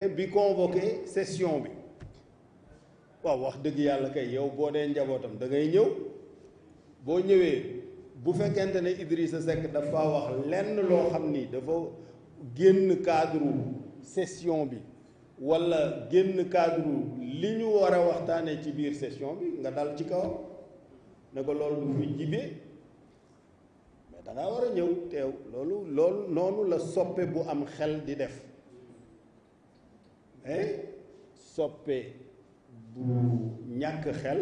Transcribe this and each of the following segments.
bi convoqué session bi waaw wax dëgg yàlla kay yow boo dee njabootam da ngay ñëw boo ñëwee bu fekkente ne Idrissa Seck dafa wax lenn loo xam ni dafa génn cadre session bi walla génn cadre li ñu war a waxtaanee ci biir session bi nga dal ci kawam ne ko loolu du fi jibee mais da ngaa war a ñëw teew loolu noonu la soppe bu am xel di def mais soppe bu ñàkk xel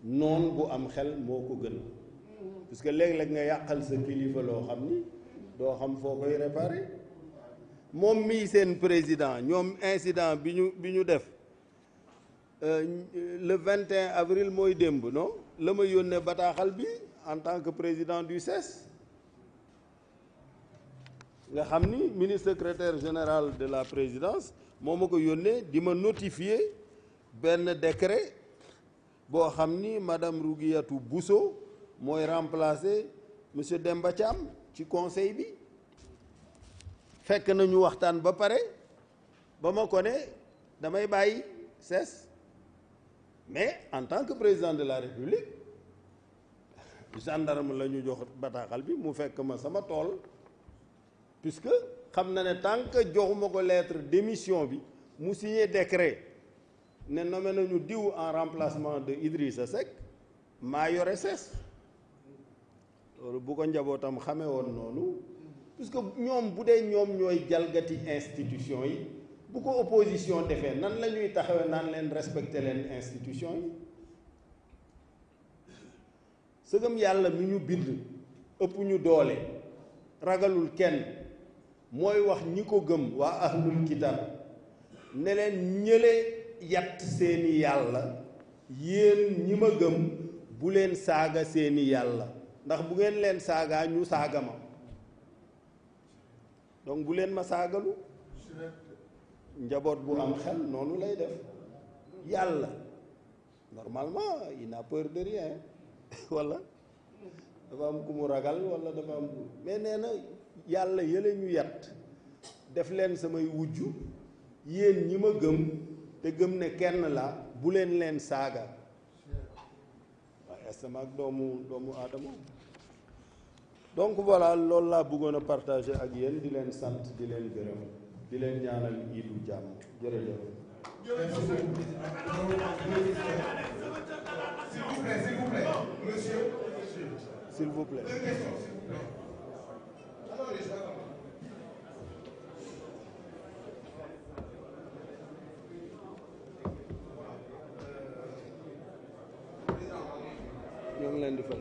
noon bu am xel moo ko gën parce que léeg-léeg nga yàqal sa kilifa loo xam ni doo xam foo koy réparer moom mii seen président ñoom incident bi ñu def le 21 avril mooy démb non la ma yónnee bataaxal bi en tant que président du CES nga xam ni ministre secrétaire général de la présidence moo ma ko yónnee di ma notifier benn décret boo xam ni madame Rougiatou Bousso mooy remplacer monsieur Demba Thiam ci conseil bi fekk nañu waxtaan ba pare ba ma ko ne damay bàyyi CES mais en tant que président de la République gendarme la ñu jox bataaxal bi mu fekk ma sama tool puisque xam na ne tant que joxuma ko lettre démission bi mu signé décret ne nommé nañu diw en remplacement de Idrissa Seck maa yore CES loolu bu ko njabootam xamee woon noonu puisque ñoom bu dee ñoom ñooy jalgati institution yi bu ko opposition defee nan la ñuy taxawee naan leen respecté leen institution yi sëgëm yàlla mi ñu bind ëpp ñu doole ragalul kenn mooy wax ñi ko gëm waa ahlul kitab ne leen ñële yatt seeni yàlla yéen ñi ma gëm bu leen saaga seeni yàlla ndax bu ngeen leen saagaa ñu saaga ma donc bu leen ma saagalu njaboot bu am xel noonu lay def yàlla normalement il n'a peur de rien wala dafa am ku mu ragal wala dafa am mais nee na yàlla yële ñu yat def leen samay wujju yéen ñi ma gëm te gëm ne kenn la bu leen saaga waaye estama ak doomu aadama donc voilà loolu laa bëggoon a partager ak yéen di leen sant di leen gërëm di leen ñaanal iidu jàmm jërëjëf. S'il vous plaît, monsieur. S'il vous plaît. Deux questions, s'il vous plaît. ñoo ngi leen di fay.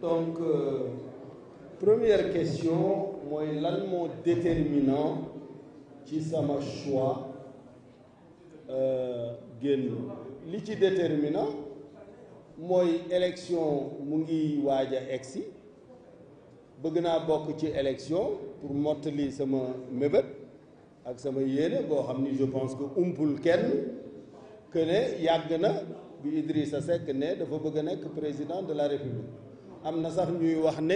Donc, première question, mooy lan moo déterminant ci sama choix génn li ci déterminant mooy élection mu ngi waaj a egsi bëgg naa bokk ci élection pour mottali sama mébét ak sama yéene boo xam ni je pense que umpul kenn que ne yàgg na bi Idrissa Seck ne dafa bëgg a nekk président de la République am na sax ñuy wax ne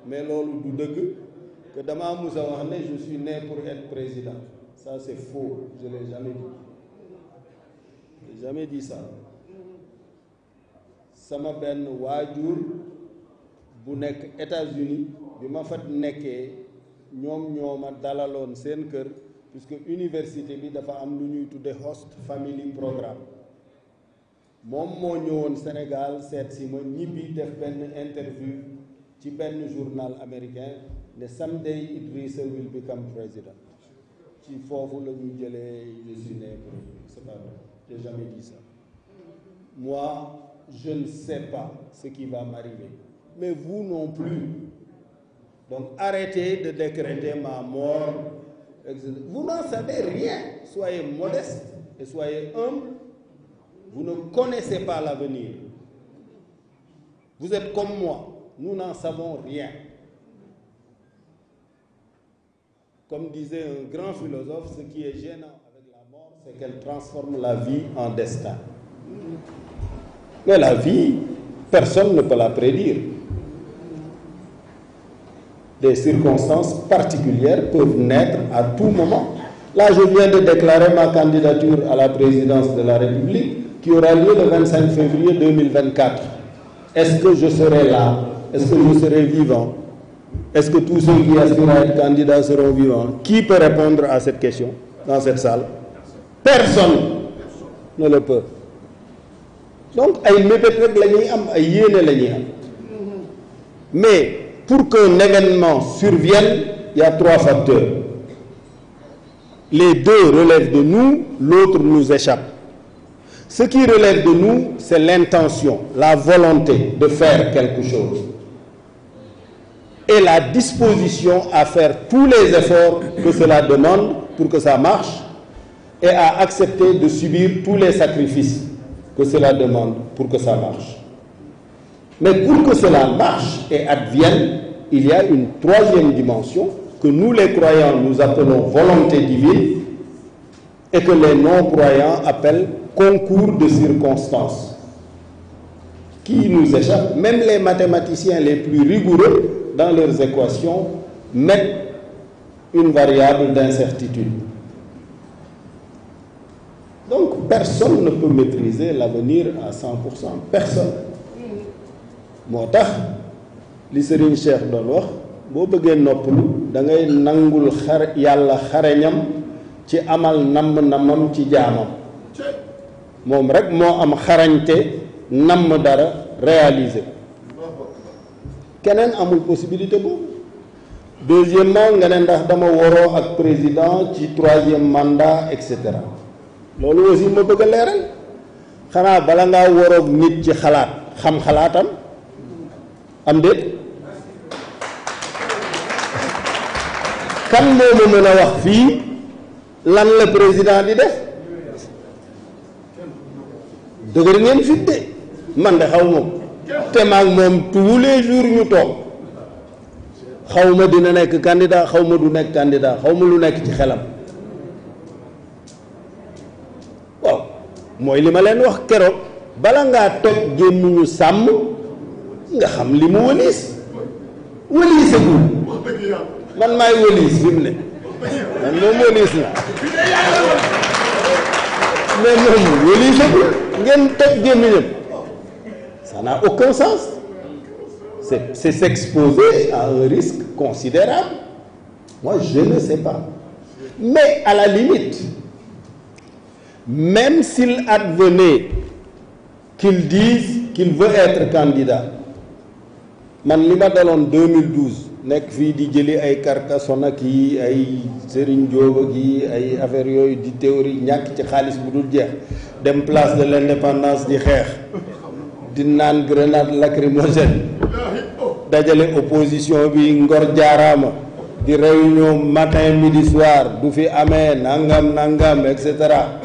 mais loolu du dëgg que dama mus a wax ne je suis né pour être président ça c'est faux je l'ai jamais dit j'ai jamais dit ça sama benn waajur bu nekk États-Unis bi ma fa nekkee ñoom ñoo ma dalaloon seen kër puisque université bi dafa am lu ñuy tudde host family programme moom moo ñëwoon Sénégal seet si ma ñibbi def benn interview ci benn journal américain ne someday Idrissa will become president ci foofu la ñu jëlee je suis né pour c'est pas vrai j'ai jamais dit ça moi je ne sais pas ce qui va m'arriver mais vous non plus donc arrêtez de décréter ma mort vous n'en savez rien soyez modeste et soyez humble. Vous ne connaissez pas l'avenir. Vous êtes comme moi. Nous n'en savons rien. Comme disait un grand philosophe, ce qui est gênant avec la mort, c'est qu'elle transforme la vie en destin. Mais la vie, personne ne peut la prédire. Des circonstances particulières peuvent naître à tout moment. Là, je viens de déclarer ma candidature à la présidence de la République qui aura lieu le 25 février 2024. Est-ce que je serai là? Est-ce que je serai vivant? Est-ce que tous ceux qui aspirent à être candidats seront vivants? Qui peut répondre à cette question dans cette salle? Personne ne le peut. Donc, ay mébét rek la ñuy am, ay yéene la ñuy am. Mais pour qu'un événement survienne, il y a trois facteurs. Les deux relèvent de nous, l'autre nous échappe. Ce qui relève de nous, c'est l'intention, la volonté de faire quelque chose. Et la disposition à faire tous les efforts que cela demande pour que ça marche et à accepter de subir tous les sacrifices que cela demande pour que ça marche. Mais pour que cela marche et advienne, il y a une troisième dimension que nous les croyants nous appelons volonté divine et que les non-croyants appellent concours de circonstances qui nous échappe. Même les mathématiciens les plus rigoureux dans leurs équations mettent une variable d'incertitude. Donc personne ne peut maîtriser l'avenir à 100%. Personne. moo tax li Serigne Cheikh doon wax boo bëggee noppalu da ngay nangul yàlla xareñam ci amal namm-namam ci jaamam moom rek moo am xarañte namm dara réaliser keneen amul possibilité boobu. Deuxièmement nga ne ndax dama waroo ak président ci troisième mandat et cetera loolu aussi ma bëgg a leeral xanaa bala ngaa waroog nit ci xalaat xam xalaatam am déet kan moo ma mën a wax fii lan la président di def dëgër ngeen fit de man de xaw ma te maag moom tous les jours ñu toog xaw ma dina nekk candidat xaw ma du nekk candidat xaw ma lu nekk ci xelam waaw mooy li ma leen wax keroog bala ngaa toj gémmiñu sàmm nga xam li mu wëliis wëliisagul man maay wëliis fi mu ne man moom wëliis la mais moom wëliisagul ngeen toj gémmiñam ça n'a aucun sens. C'est s'exposer à un risque considérable. Moi, je ne sais pas. Mais à la limite, même s'il advenait qu'il dise qu'il veut être candidat, man li ma daloon 2012 nekk fii di jëli ay Carcassonne ak yi ay Serigne Diop ak yi ay affaire yooyu di théorie ñàkk ci xaalis bu dul jeex dem place de l'indépendance di xeex di naan grenade lacrymogène dajale opposition bi ngor jaaraama di réunion matin midi soir du fi amee nangam et cetera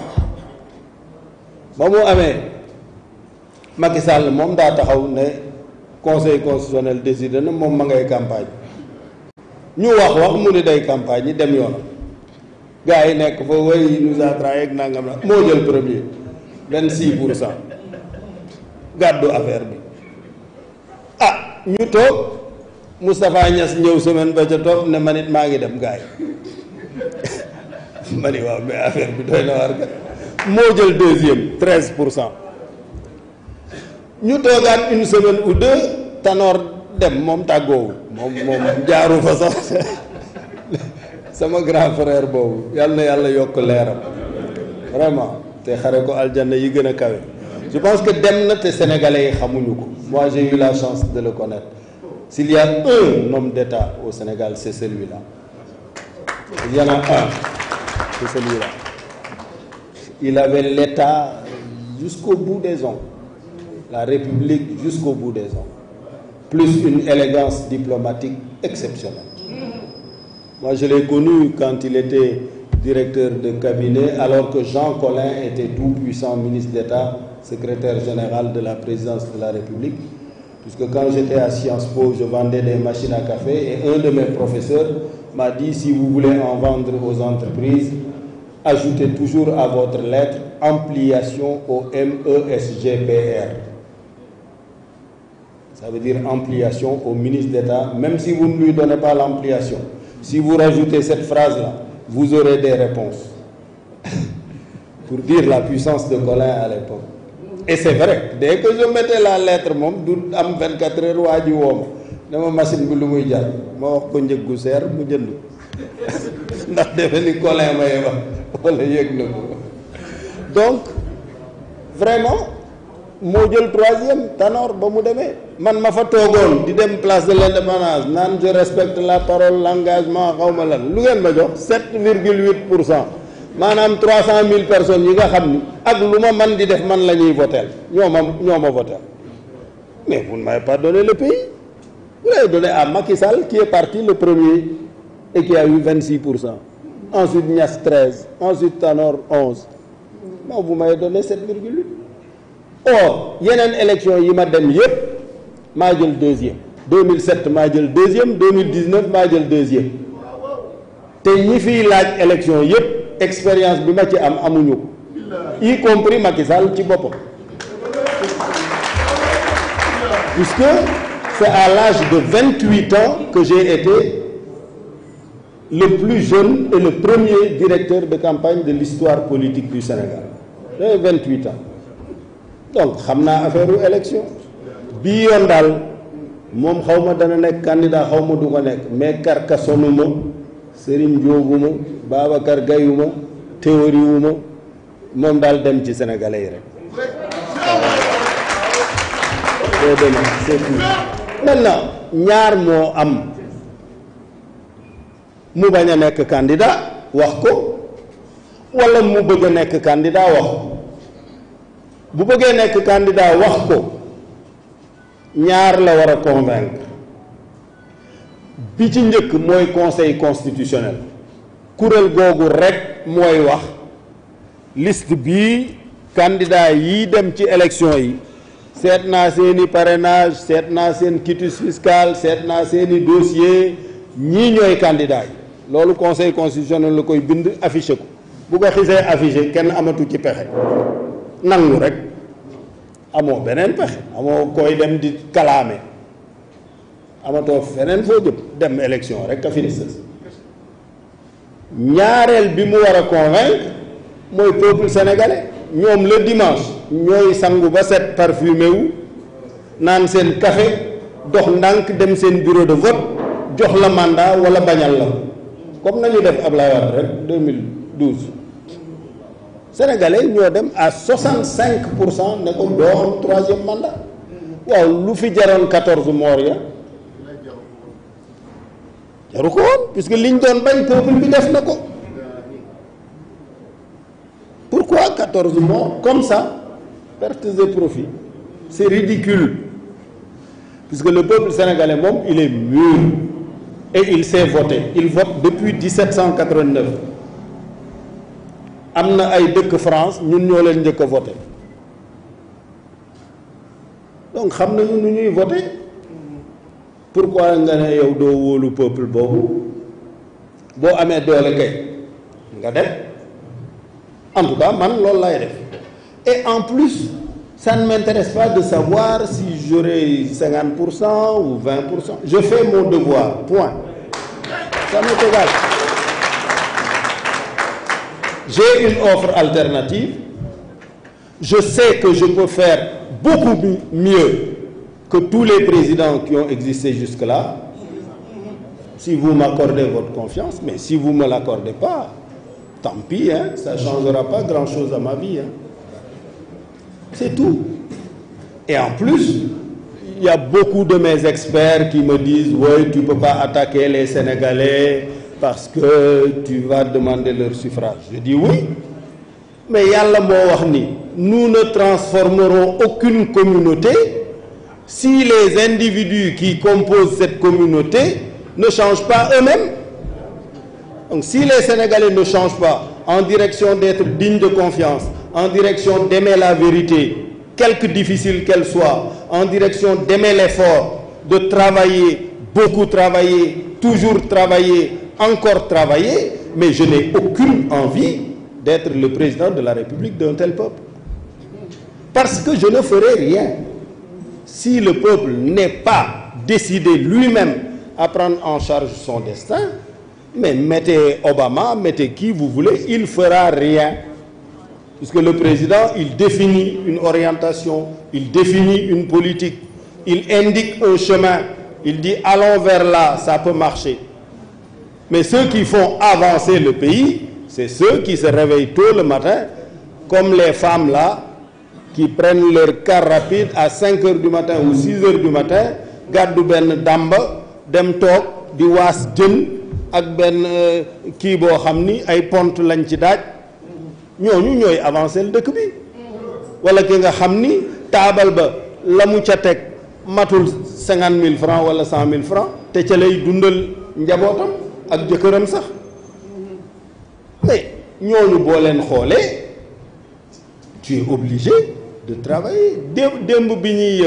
ba mu amee Macky Sall moom daa taxaw ne conseil constitutionnel décidé na moom ma ngay campagne ñu wax mu ni day campagne yi dem yoonam gars yi nekk fa way nous a trahi ak nangam la moo jël premier 26% gàddu affaire bi ñu toog Moustapha Niass ñëw semaine ba ca toog ne man it maa ngi dem gars yi ma ni waaw mais affaire bi doy na war ga moo jël deuxième 13%. ñu toogaat une semaine ou deux Tanor dem moom tàggoowul moom jaaru fa sax sama grand frère boobu yàlla na yàlla yokk leeram vraiment te xare ko aljanna yi gën a kawe. Je pense que dem na te sénégalais yi xamuñu ko. Moi j'ai eu la chance de le connaître. S'il y a un homme d'État au Sénégal, c'est celui-là. Il y en a un, c'est celui-là. Il avait l'État jusqu'au bout des ongles, la République jusqu'au bout des ongles, plus une élégance diplomatique exceptionnelle. Moi je l'ai connu quand il était directeur de cabinet, alors que Jean Collin était tout-puissant ministre d'État, secrétaire général de la présidence de la République, puisque quand j'étais à Sciences Po, je vendais des machines à café et un de mes professeurs m'a dit, si vous voulez en vendre aux entreprises, ajoutez toujours à votre lettre ampliation au MESGPR. Ça veut dire ampliation au ministre d'État, même si vous ne lui donnez pas l'ampliation. Si vous rajoutez cette phrase-là, vous aurez des réponses. Pour dire la puissance de Collin à l'époque. Et c'est vrai, dès que je mettais la lettre moom du am 24 heures waa ji woo ma dama machine bi lu muy jar ma wax ko njëg gu seer mu jënd ndax defe ni Collin may wax wala yëg na ko donc vraiment moo jël troisième Tanor ba mu demee man ma fa toogoon di dem place de l'Indépendance naan je respecte la parole l'engagement xaw ma lan lu ngeen ma jox 7,8%. maanaam 300 000 personnes yi nga xam ni ak lu ma man di def man la ñuy voter ñoo ma voter mais vous ne m'avez pas donné le pays vous l'avez donné à Macky Sall qui est parti le premier et qui a eu 26%. Ensuite Niass 13, ensuite Tanor 11. Non, vous m'avez donné 7,8. Or yeneen élection yi ma dem yëpp maa jël deuxième 2007 maa jël deuxième 2019 maa jël deuxième te ñi fiy laaj élection yëpp expérience bi ma ci am amuñu ko y compris Macky Sall ci boppam puisque c'est à l'âge de 28 ans que j'ai été le plus jeune et le premier directeur de campagne de l'histoire politique du Sénégal. J'avais 28 ans donc xam naa affaire u élection bii yoon daal moom xaw ma dana nekk candidat xaw ma du ko nekk mais karkasonuma Serigne Dioguma Babacar Gayuma théorie wuma moom daal dem ci sénégalais yi rek boo demee c'est tout. Maintenant ñaar moo am mu bañ a nekk candidat wax ko wala mu bëgg a nekk candidat wax ko bu bëggee nekk candidat wax ko ñaar la war a convaincre bi ci njëkk mooy conseil constitutionnel kuréel googu rek mooy wax liste bii candidat yi dem ci élection yi seet naa seeni parrainage seet naa seen quitus fiscal seet naa seeni dossier ñii ñooy candidat yi loolu conseil constitutionnel la koy bind affiché ko bu ko xisee affiché kenn amatu ci pexe nangu rek amoo beneen pexe amoo koy dem di kalaame amatoo feneen foo jëm dem élection rek a finistas ñaareel bi mu war a convaincre mooy peuple sénégalais ñoom le dimanche ñooy sangu ba set parfumé wu naan seen café dox ndànk dem seen bureau de vote jox la mandat wala bañal la comme nañu def Ablaye Wade rek 2012 sénégalais ñoo dem à 65% ne ko doo am troisième mandat waaw lu fi jaroon 14 morts ya jaru ko woon puisque liñ doon bañ peuple bi def na ko pourquoi 14 morts comme ça pertes et profits c'est ridicule puisque le peuple sénégalais moom il est mûr et il sait voter il vote depuis 1789 am na ay dëkk France ñun ñoo leen njëkk a voter donc xam nañu nu ñuy voter pourquoi nga ne yow doo wóolu peuple boobu boo amee doole kay nga def en tout cas man loolu lay def et en plus ça ne m'intéresse pas de savoir si j'aurai 50% ou 20%. Je fais mon devoir, point. Ça m'est égal. J'ai une offre alternative. Je sais que je peux faire beaucoup mieux que tous les présidents qui ont existé jusque-là, si vous m'accordez votre confiance, mais si vous ne me l'accordez pas, tant pis, hein, ça ne changera pas grand-chose à ma vie. Hein. C'est tout. Et en plus, il y a beaucoup de mes experts qui me disent « Oui, tu ne peux pas attaquer les Sénégalais parce que tu vas demander leur suffrage. » Je dis oui, mais Yàlla moo wax ni nous ne transformerons aucune communauté si les individus qui composent cette communauté ne changent pas eux-mêmes. Donc si les Sénégalais ne changent pas en direction d'être dignes de confiance, en direction d'aimer la vérité, quelque difficile qu'elle soit, en direction d'aimer l'effort, de travailler, beaucoup travailler, toujours travailler, encore travailler, mais je n'ai aucune envie d'être le président de la République d'un tel peuple. Parce que je ne ferai rien si le peuple n'est pas décidé lui-même à prendre en charge son destin. Mais mettez Obama, mettez qui vous voulez, il ne fera rien. Puisque le président, il définit une orientation, il définit une politique, il indique un chemin, il dit allons vers là, ça peut marcher. Mais ceux qui font avancer le pays, c'est ceux qui se réveillent tôt le matin, comme les femmes là, qui prennent leur car rapide à 5 heures du matin ou 6 heures du matin, gàddu benn dàmba, dem toog di waas jën ak benn kii boo xam ni ay pont lañ ci daaj. ñooñu ñooy avancer le dëkk bi wala ki nga xam ni taabal ba la mu ca teg matul 50 000 francs wala 100 000 francs te ca lay dundal njabootam ak jëkkëram sax mais ñooñu boo leen xoolee tu es obligé de travailler démb bi ñuy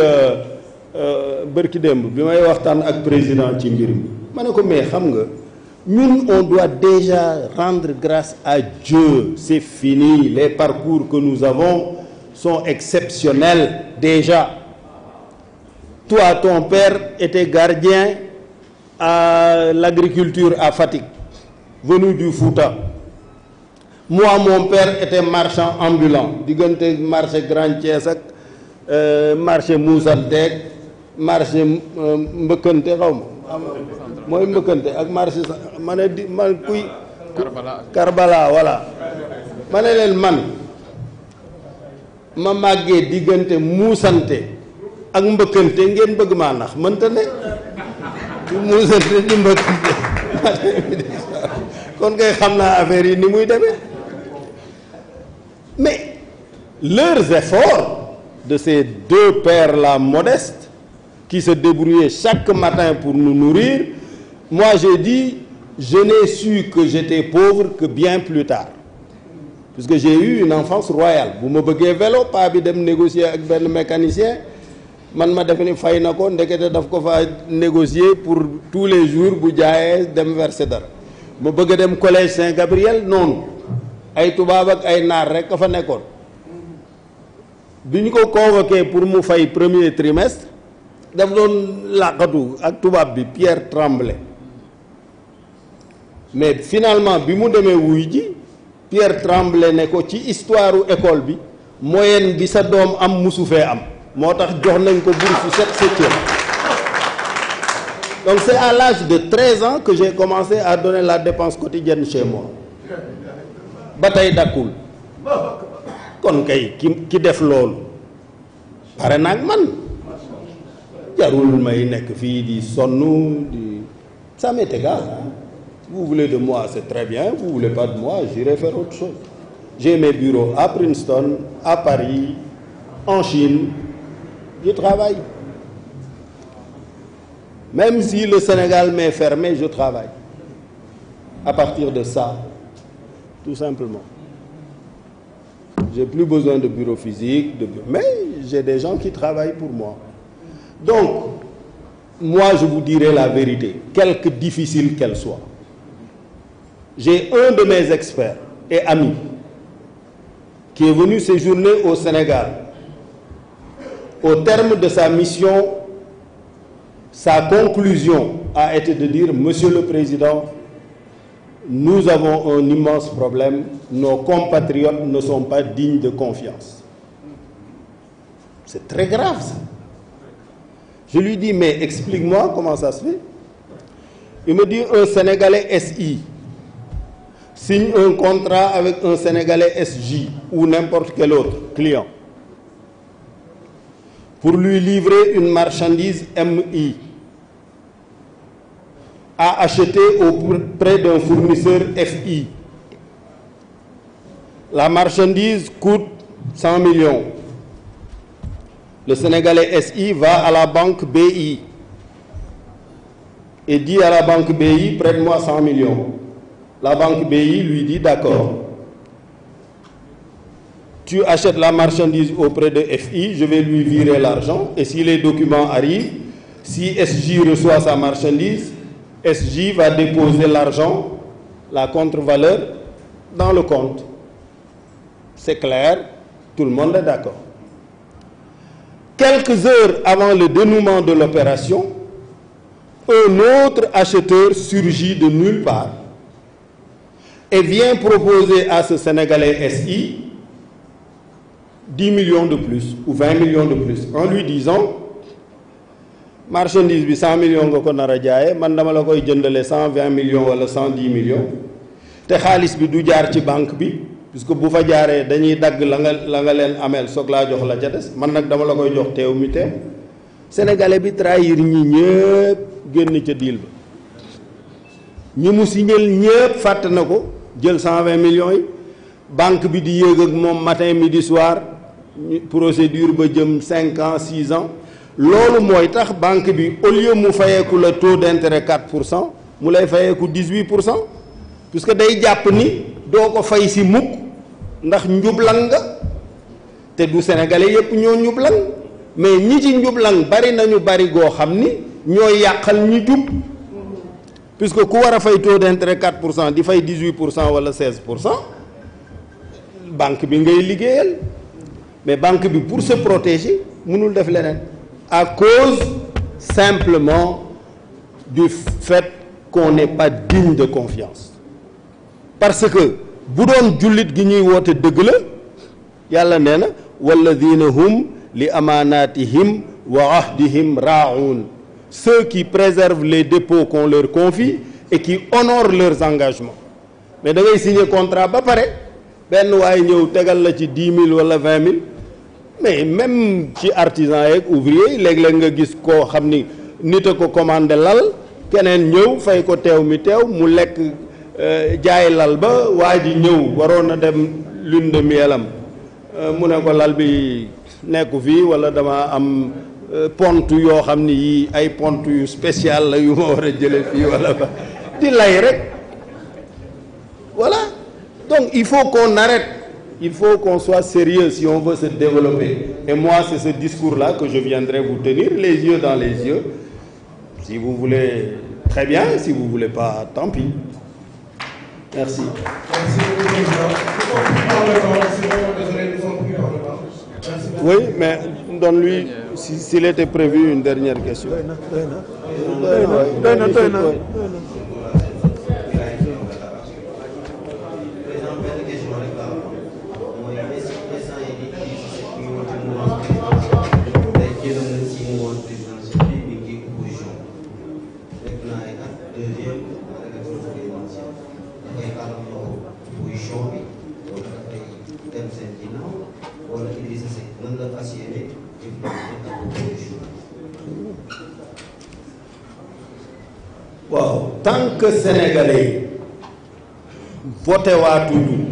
bërki démb bi may waxtaan ak président ci mbir mi ma ne ko mais xam nga ñun on doit déjà rendre grâce à Dieu. C'est fini. Les parcours que nous avons sont exceptionnels déjà. Toi, ton père était gardien à l'agriculture à Fatick, venu du Fouta. Moi, mon père était marchand ambulant. Diggante marché Grand Thiès ak marché Moussanteeg marché Mbëkkante xaw ma. mooy mbëkkante ak marché ma ne di man kuy Karbala voilà ma ne leen man ma màggee diggante muusante ak mbëkkante ngeen bëgg maa nax mënta ne di muusante di mbëkkante kon ngay xam naa affaire yi ni muy demee mais leurs efforts de ces deux pères là modestes qui se débrouillaient chaque matin pour nous nourrir. Moi, j'ai dit, je n'ai su que j'étais pauvre que bien plus tard. Puisque j'ai eu une enfance royale. Vous me bëggee vélo, pas bi dem négocier avec ben mécanicien. Man ma def ni fay na ko ndekete daf ko fa négocier pour tous les jours bu jaayee dem verser dara. Ma bëgg dem collège Saint-Gabriel noonu. Ay tubaab ak ay naar rek ka fa nekkoon. Bi ñu ko convoqué pour mu fay premier trimestre, daf doon làqatu ak tubaab bi Pierre Tremblay. Mais finalement bi mu demee wuy ji Pierre Tremblay ne ko ci histoire école bi moyenne bi sa doom am musu fee am moo tax jox nañ ko bourse 7/7. Donc c'est à l'âge de 13 ans que j'ai commencé à donner la dépense quotidienne chez moi ba tey dakkul kon kay ki def loolu pare naag man jarul may nekk fii di sonn di ça m'est égal hein. Vous voulez de moi, c'est très bien. Vous voulez pas de moi, j'irai faire autre chose. J'ai mes bureaux à Princeton, à Paris, en Chine. Je travaille. Même si le Sénégal m'est fermé, je travaille. À partir de ça, tout simplement. J'ai plus besoin de bureau physique, mais j'ai des gens qui travaillent pour moi. Donc, moi, je vous dirai la vérité, quelque difficile qu'elle soit. J'ai un de mes experts et amis qui est venu séjourner au Sénégal. Au terme de sa mission, sa conclusion a été de dire: Monsieur le Président, nous avons un immense problème. Nos compatriotes ne sont pas dignes de confiance. C'est très grave, ça. Je lui dis, mais explique-moi comment ça se fait. Il me dit, un Sénégalais SI signe un contrat avec un Sénégalais SJ ou n'importe quel autre client pour lui livrer une marchandise MI à acheter auprès d'un fournisseur FI. La marchandise coûte 100 millions. Le Sénégalais SI va à la banque BI et dit à la banque BI, prête-moi 100 millions. La banque BI lui dit, d'accord. Tu achètes la marchandise auprès de FI, je vais lui virer l'argent. Et si les documents arrivent, si SJ reçoit sa marchandise, SJ va déposer l'argent, la contre-valeur, dans le compte. C'est clair, tout le monde est d'accord. Quelques heures avant le dénouement de l'opération, un autre acheteur surgit de nulle part et vient proposer à ce Sénégalais SI 10 millions de plus ou 20 millions de plus en lui disant marchandise bi 100 millions nga ko nar a jaayee man dama la koy jëndale 120 millions wala 110 millions te xaalis bi du jaar ci banque bi puisque bu fa jaaree dañuy dagg la nga leen ameel soog laa jox la ca des man nag dama la koy jox teew mi teew Sénégalais bi trahir ñi ñëpp génn ca deal ba ñi mu signal ñëpp fàtte na ko jël 120 millions yi banque bi di yéeg ak moom matin midi soir procédure ba jëm 5 ans 6 ans loolu mooy tax banque bi au lieu mu fayeeku la taux d'intérêt 4% mu lay fayeeku 18% puisque day jàpp ni doo ko fay si mukk ndax njublang nga te du Sénégalais yépp ñoo njublang mais ñi ci njublang bari nañu bari goo xam ni ñooy yàqal ñi jub puisque ku war a fay taux d'intérêt 4% di fay 18% wala 16% banque bi ngay liggéeyal mais banque bi pour se protéger mënul def leneen à cause simplement du fait qu'on n'est pas digne de confiance parce que bu doon jullit gi ñuy woote dëgg la yàlla nee na walladina hum li amaanatihim wa ahdihim raa'un ceux qui préservent les dépôts qu'on leur confie et qui honorent leurs engagements mais da ngay signer contrat ba pare benn waaye ñëw tegal la ci 10 000 wala 20 000 mais même ci artisan yeeg ouvrier yi léeg-léeg nga gis koo xam ni nit a ko commandé lal keneen ñëw fay ko teew mi teew mu lekk jaay lal ba waa ji ñëw waroon a dem lune de mielam mu ne ko lal bi nekku fii wala dama am pont yoo xam ni yii ay pont yu spécial la yu ma war a jële fii wala ba di lay rek voilà donc il faut qu'on arrête il faut qu'on soit sérieux si on veut se développer et moi c'est ce discours-là que je viendrai vous tenir les yeux dans les yeux si vous voulez très bien si vous voulez pas tant pis merci. Oui, mais donne-lui s'il était prévu une dernière question. waaw tant que sénégalais voté waatuñu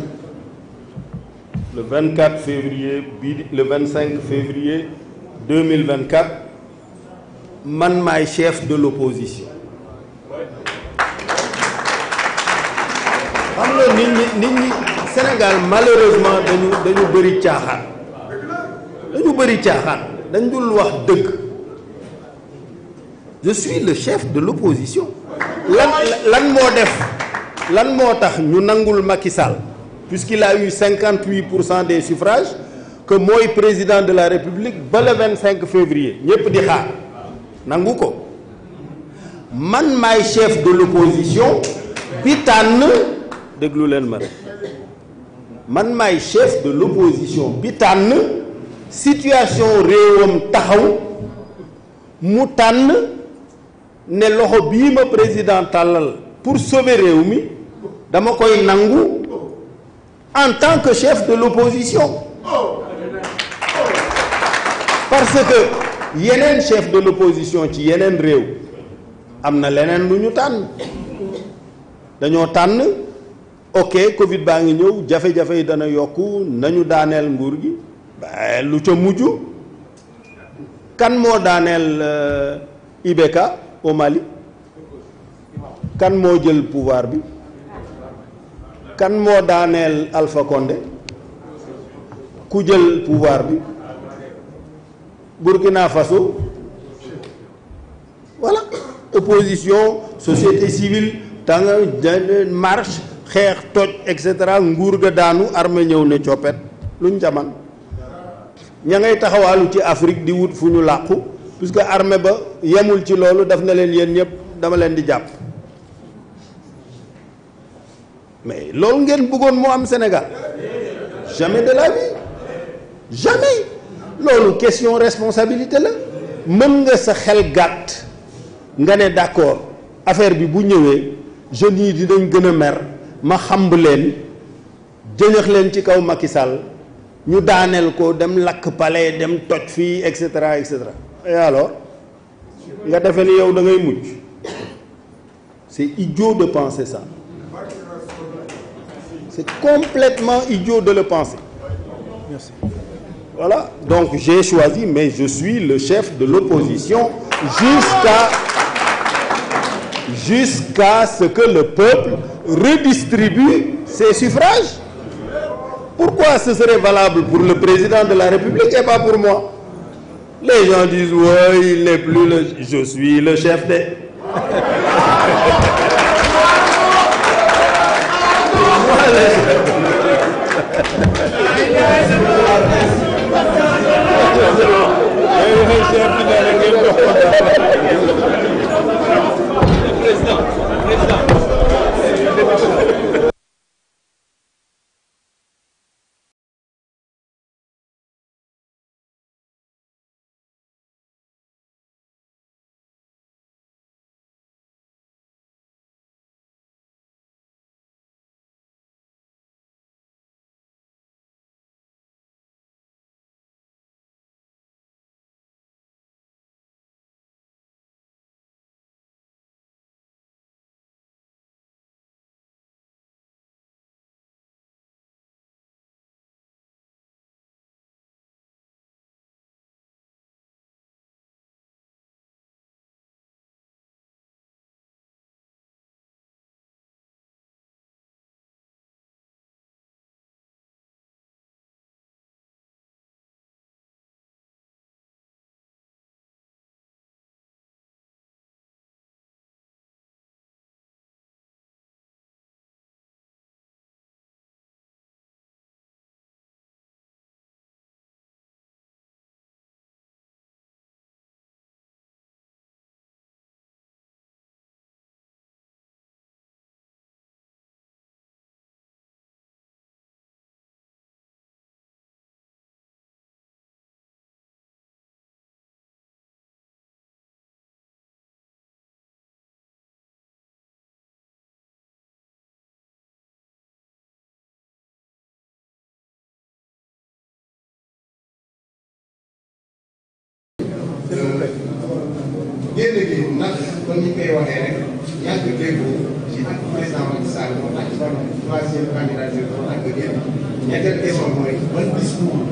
le 24 février bii le 25 février 2024 man maay chef de l'opposition xam nga nit ñi Sénégal malheureusement dañu bëri caaxaan dañ dul wax dëgg je suis le chef de l'opposition lan moo tax ñu nangul Macky Sall puisqu'il a eu 58% des suffrages que mooy président de la République ba le 25 février ñépp di xaar nangu ko man maay chef de l'opposition bi tànn déglu leen ma rek man maay chef de l'opposition bi tànn situation réewam taxaw mu tànn ne loxo bii ma président tàllal pour sauver réew mi dama koy nangu en tant que chef de l'opposition parce que yeneen chef de l'opposition ci yeneen réew am na leneen lu ñu tànn dañoo tànn ok Covid baa ngi ñëw jafe-jafe yi dana yokku nañu daaneel nguur gi ba lu ca mujj kan moo daaneel IBK au Mali kan moo jël pouvoir bi kan moo daaneel Alpha Condé ku jël pouvoir bi Burkina Faso voilà opposition société civile tanga marche xeex toj et cetera nguur ga daanu armée ñëw ne coppet luñ jaman ña ngay taxawaalu ci Afrique di wut fu ñu làqu puisque armée ba yemul ci loolu daf na leen yéen ñëpp dama leen di jàpp mais loolu ngeen bëggoon moo am Sénégal jamais de la vie jamais loolu question responsabilité la mën nga sa xel gàtt nga ne d'accord affaire bi bu ñëwee jeunes yi dinañ gën a mer ma xamb leen jëñax leen ci kaw Macky Sall ñu daaneel ko dem lakk palais dem toj fii et cetera et cetera et alors nga defee ni yow da ngay mucc c'est idiot de penser ça c'est complètement idiot de le penser. Merci. Voilà, donc j'ai choisi, mais je suis le chef de l'opposition jusqu'à ce que le peuple redistribue ses suffrages. Pourquoi ce serait valable pour le président de la République et pas pour moi? Les gens disent, ouais, il n'est plus le... Je suis le chef des... génn gi nag kon ñu koy waxee rek yàgg déggoo ci ak président Macky Sall moo tax troisième candidature moo tax nga génn ñetteel question mooy ban discours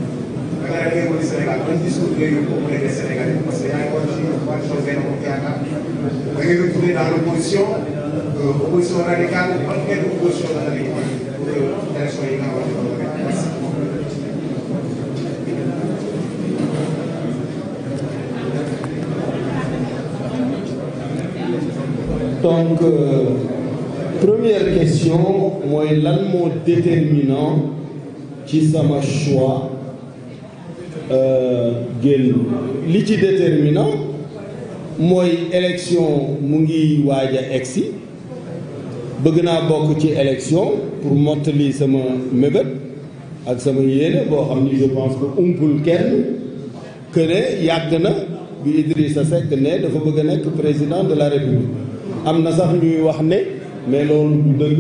da nga def yóbbu Sénégal ban discours ngay yóbbu auprès des Sénégalais parce que yaa ngi woon ci coalition Benno Bokk Yaakaar da ngay retourner dans l'opposition opposition radicale ban xeetu opposition la nga nekk pour élection yi nga xamante ne merci. Donc, première question, moi, lan moo déterminant ci sama choix génn li ci déterminant mooy élection mu ngi waaj a egsi bëgg naa bokk ci élection pour mottali sama mébét ak sama yéene boo xam ni je pense que umpul kenn que ne yàgg na bi Idrissa Seck ne dafa bëgg a nekk président de la République am na sax ñuy wax ne mais loolu du dëgg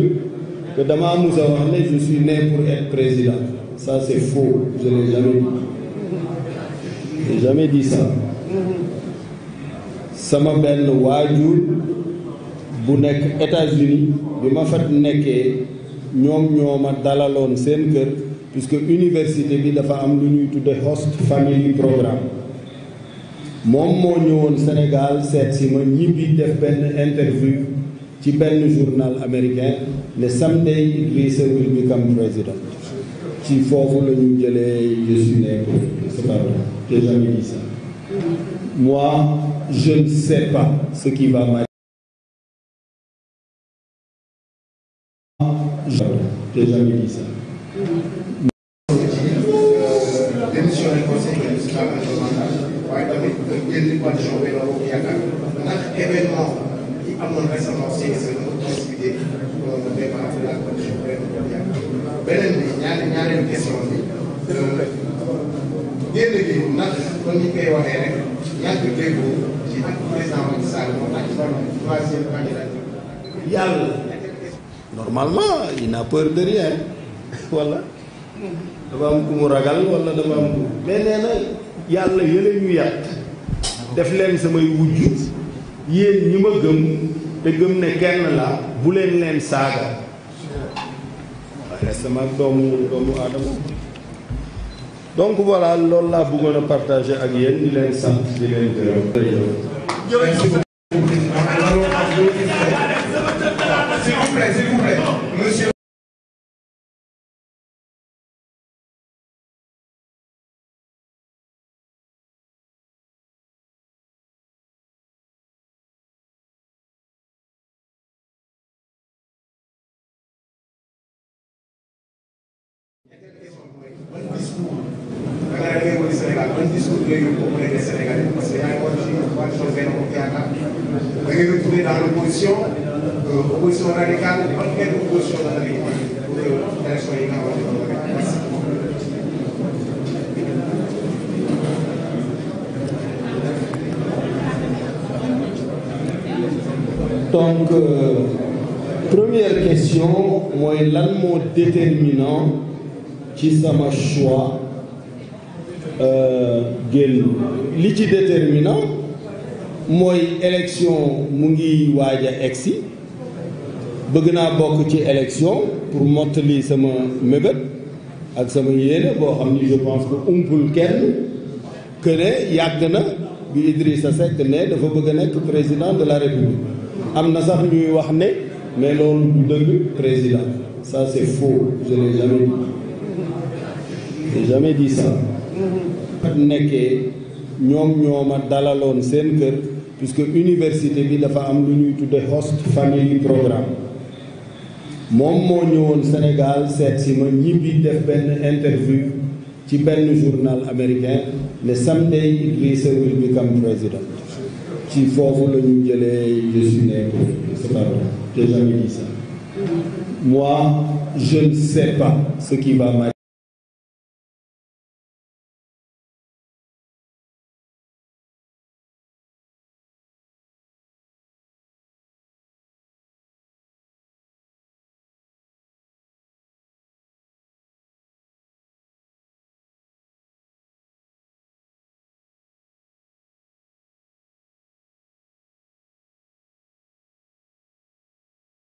que damaa mus a wax ne je suis né pour être président ça c'est faux je n'ai jamais dit j'ai jamais dit ça sama benn waajur bu nekk États-Unis bi ma fa nekkee ñoom ñoo ma dalaloon seen kër puisque université bi dafa am lu ñuy tudde host family programme moom moo ñëwoon Sénégal seet si ma ñibbi def benn interview ci benn journal américain ne someday Idrissa will become president ci foofu la ñu jëlee je suis né pour c'est pas vrai j'ai jamais dit ça moi je ne sais pas ce qui va m'arriver j'ai jamais dit ça démission du conseil municipal waaye tamit génn coalition Benno Bokk Yaakaar ndax événement yi amoon récemment CSE na possibilité de départ de la coalition Benno Bokk Yaakaar beneen bi ñaareelu question bi génn gi ndax kon ñu koy waxee rek ñàkk déggoo ci ak président Macky Sall moo tax troisième candidature yàlla normalement il n'a peur de rien wala dafa am ku mu ragal wala dafa am ku mais nee na yàlla yële ñu yàtt def leen samay wujj yéen ñi ma gëm te gëm ne kenn la bu leen leen saaga waaye sama doomu aadama donc voilà loolu laa bëggoon a partager ak yéen di leen sant di leen gërëm. S'il vous plaît, monsieur. Ban discours ngay yóbbu auprès des Sénégalais parce que yaa ngi woon ci coalition Benno Bokk Yaakaar da ngay retourner dans l'opposition opposition radicale ban ngeen opposition la ngay pour élection yi nga xamante ne merci. Donc première question mooy lan moo déterminant ci sama choix génn li ci déterminant mooy élection mu ngi waaj a egsi bëgg naa bokk ci élection pour mottali sama mébét ak sama yéene boo xam ni je pense que umpul kenn que ne yàgg na bi Idrissa Seck ne dafa bëgg a nekk président de la République am na sax ñuy wax ne mais loolu du dëgg président ça c'est faux je n'ai jamais dit j'ai jamais dit ça nekkee ñoom ñoo ma dalaloon seen kër puisque université bi dafa am lu ñuy tudde host family programme moom moo ñëwoon Sénégal seet si ma ñibbi def benn interview ci benn journal américain ne someday Idrissa will become president ci foofu la ñu jëlee je suis né pour c'est pas vrai j'ai jamais dit ça moi je ne sais pas ce qui va m'arriver